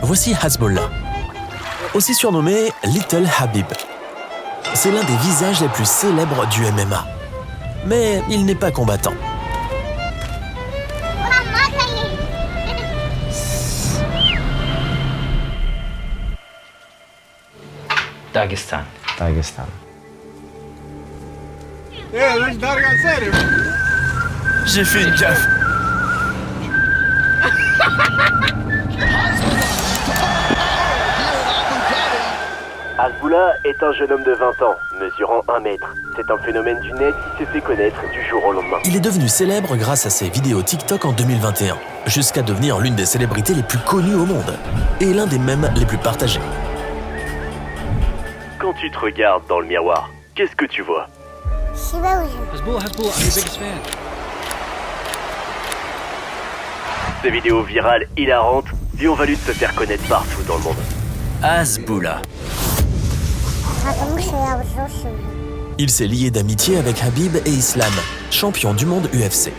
Voici Hasbullah, aussi surnommé Little Habib. C'est l'un des visages les plus célèbres du MMA. Mais il n'est pas combattant. Dagestan. J'ai fait une gaffe. Hasbullah est un jeune homme de 20 ans, mesurant 1 mètre. C'est un phénomène du net qui s'est fait connaître du jour au lendemain. Il est devenu célèbre grâce à ses vidéos TikTok en 2021, jusqu'à devenir l'une des célébrités les plus connues au monde, et l'un des mèmes les plus partagés. Quand tu te regardes dans le miroir, qu'est-ce que tu vois? Hasbullah, I'm your biggest fan. Ces vidéos virales hilarantes lui ont valu de se faire connaître partout dans le monde. Hasbullah. Il s'est lié d'amitié avec Habib et Islam, champion du monde UFC.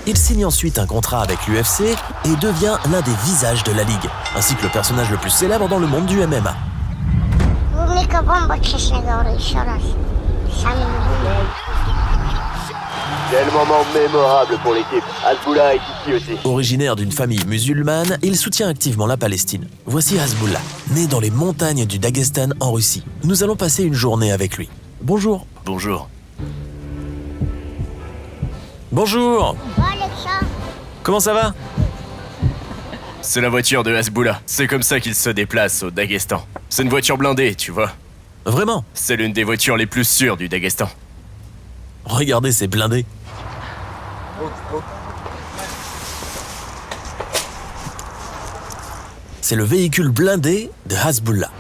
Il signe ensuite un contrat avec l'UFC et devient l'un des visages de la ligue, ainsi que le personnage le plus célèbre dans le monde du MMA. Quel moment mémorable pour l'équipe. Hasbullah est ici aussi. Originaire d'une famille musulmane, il soutient activement la Palestine. Voici Hasbullah, né dans les montagnes du Daghestan en Russie. Nous allons passer une journée avec lui. Bonjour. Bonjour. Bonjour. Comment ça va? C'est la voiture de Hasbullah. C'est comme ça qu'il se déplace au Daghestan. C'est une voiture blindée, tu vois. Vraiment? C'est l'une des voitures les plus sûres du Daghestan. Regardez ces blindés. C'est le véhicule blindé de Hasbullah.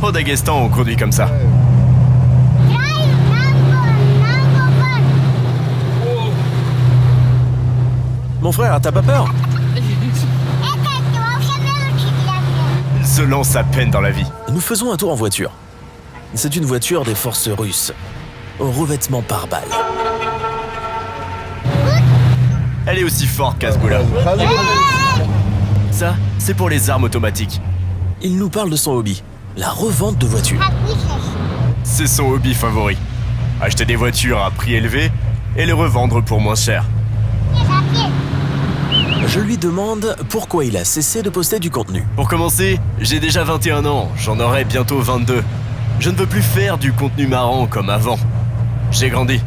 Au Daghestan, on conduit comme ça. Mon frère, t'as pas peur? Il se lance à peine dans la vie. Nous faisons un tour en voiture. C'est une voiture des forces russes, au revêtement par balles. Elle est aussi forte qu'Hasbullah. Ça, c'est pour les armes automatiques. Il nous parle de son hobby, la revente de voitures. C'est son hobby favori. Acheter des voitures à prix élevé et les revendre pour moins cher. Je lui demande pourquoi il a cessé de poster du contenu. Pour commencer, j'ai déjà 21 ans, j'en aurai bientôt 22. Je ne veux plus faire du contenu marrant comme avant. J'ai grandi.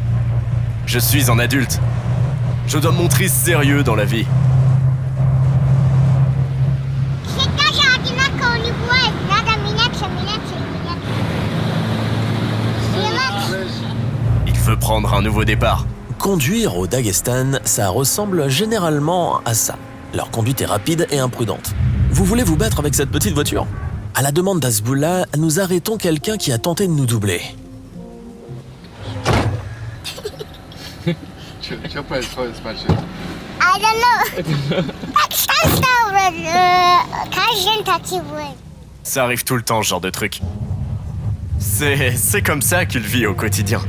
Je suis un adulte. Je dois me montrer sérieux dans la vie. Il veut prendre un nouveau départ. Conduire au Daghestan, ça ressemble généralement à ça. Leur conduite est rapide et imprudente. Vous voulez vous battre avec cette petite voiture? À la demande d'Hasbullah, nous arrêtons quelqu'un qui a tenté de nous doubler. Ça arrive tout le temps, ce genre de truc. C'est comme ça qu'il vit au quotidien.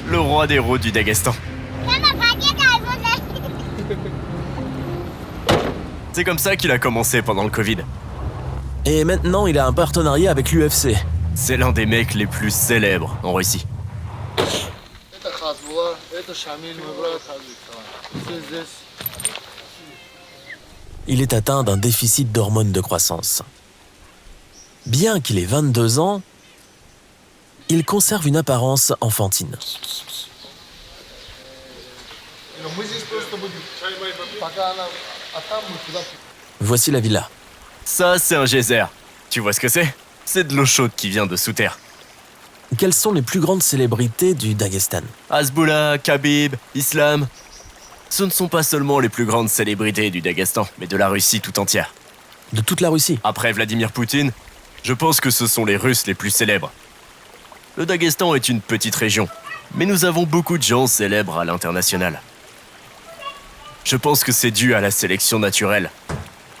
Le roi des routes du Daghestan. C'est comme ça qu'il a commencé pendant le Covid. Et maintenant, il a un partenariat avec l'UFC. C'est l'un des mecs les plus célèbres en Russie. Il est atteint d'un déficit d'hormones de croissance. Bien qu'il ait 22 ans, il conserve une apparence enfantine. Voici la villa. Ça, c'est un geyser. Tu vois ce que c'est? C'est de l'eau chaude qui vient de sous terre. Quelles sont les plus grandes célébrités du Daghestan? Hasbullah, Khabib, Islam. Ce ne sont pas seulement les plus grandes célébrités du Daghestan, mais de la Russie tout entière. De toute la Russie? Après Vladimir Poutine, je pense que ce sont les Russes les plus célèbres. Le Daghestan est une petite région, mais nous avons beaucoup de gens célèbres à l'international. Je pense que c'est dû à la sélection naturelle.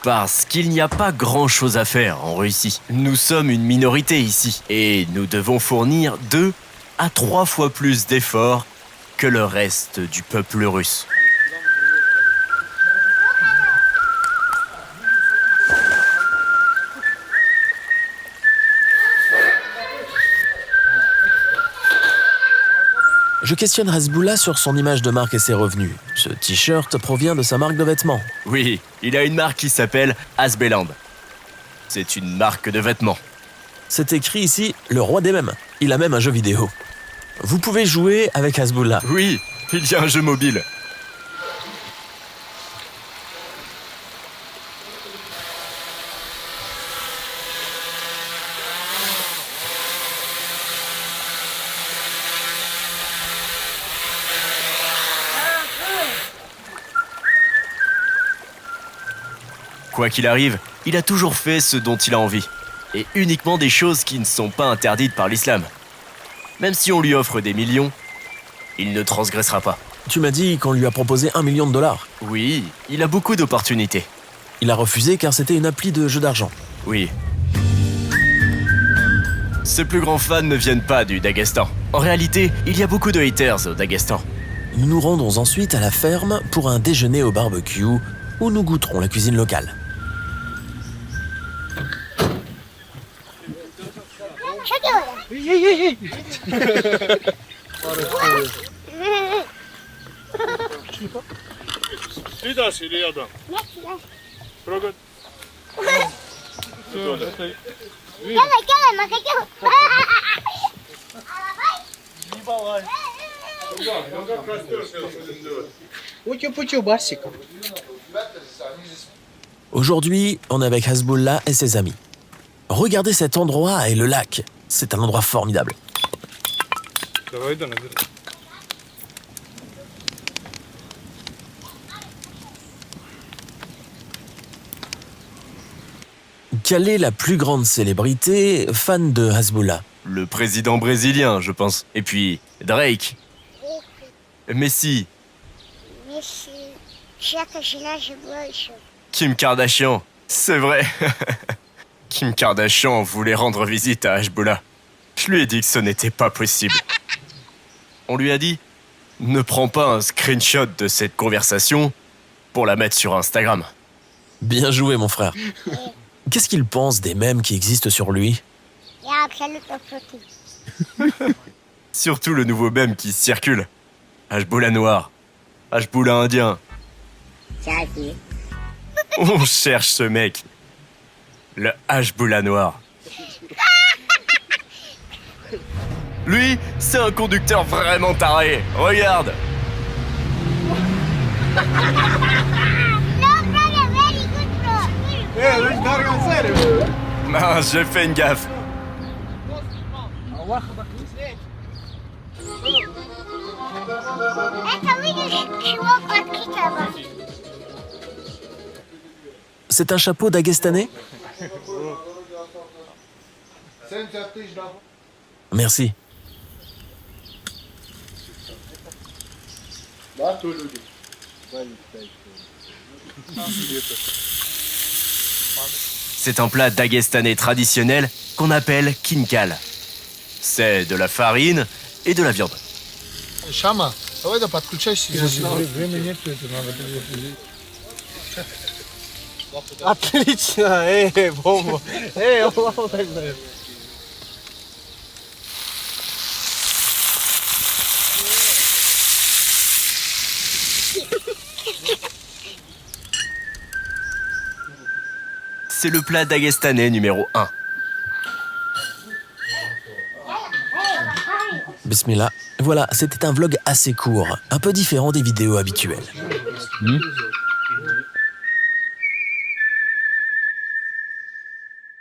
Parce qu'il n'y a pas grand-chose à faire en Russie. Nous sommes une minorité ici et nous devons fournir 2 à 3 fois plus d'efforts que le reste du peuple russe. Je questionne Hasbullah sur son image de marque et ses revenus. Ce t-shirt provient de sa marque de vêtements. Oui, il a une marque qui s'appelle Hasbeland. C'est une marque de vêtements. C'est écrit ici « Le roi des mèmes ». Il a même un jeu vidéo. Vous pouvez jouer avec Hasbullah. Oui, il y a un jeu mobile. Quoi qu'il arrive, il a toujours fait ce dont il a envie. Et uniquement des choses qui ne sont pas interdites par l'islam. Même si on lui offre des millions, il ne transgressera pas. Tu m'as dit qu'on lui a proposé $1 million. Oui, il a beaucoup d'opportunités. Il a refusé car c'était une appli de jeu d'argent. Oui. Ses plus grands fans ne viennent pas du Daghestan. En réalité, il y a beaucoup de haters au Daghestan. Nous nous rendons ensuite à la ferme pour un déjeuner au barbecue où nous goûterons la cuisine locale. Aujourd'hui, on est avec Hasbullah et ses amis. Regardez cet endroit et le lac. C'est un endroit formidable. Quelle est la plus grande célébrité fan de Hasbullah? Le président brésilien, je pense. Et puis, Drake. Messi. Kim Kardashian. C'est vrai. Kim Kardashian voulait rendre visite à Hasbullah. Je lui ai dit que ce n'était pas possible. On lui a dit « Ne prends pas un screenshot de cette conversation pour la mettre sur Instagram. » Bien joué, mon frère. Qu'est-ce qu'il pense des mèmes qui existent sur lui? Surtout le nouveau mème qui circule. Hasbullah noir. Hasbullah indien. On cherche ce mec. Le Hasbullah noir. Lui, c'est un conducteur vraiment taré. Regarde. Mince, j'ai fait une gaffe. C'est un chapeau daguestanais? Merci. C'est un plat daguestanais traditionnel qu'on appelle kinkal. C'est de la farine et de la viande. Шама, давай да подключайся. Отлично, бомба. Аллаху акбар. C'est le plat daguestanais numéro 1. Bismillah. Voilà, c'était un vlog assez court, un peu différent des vidéos habituelles.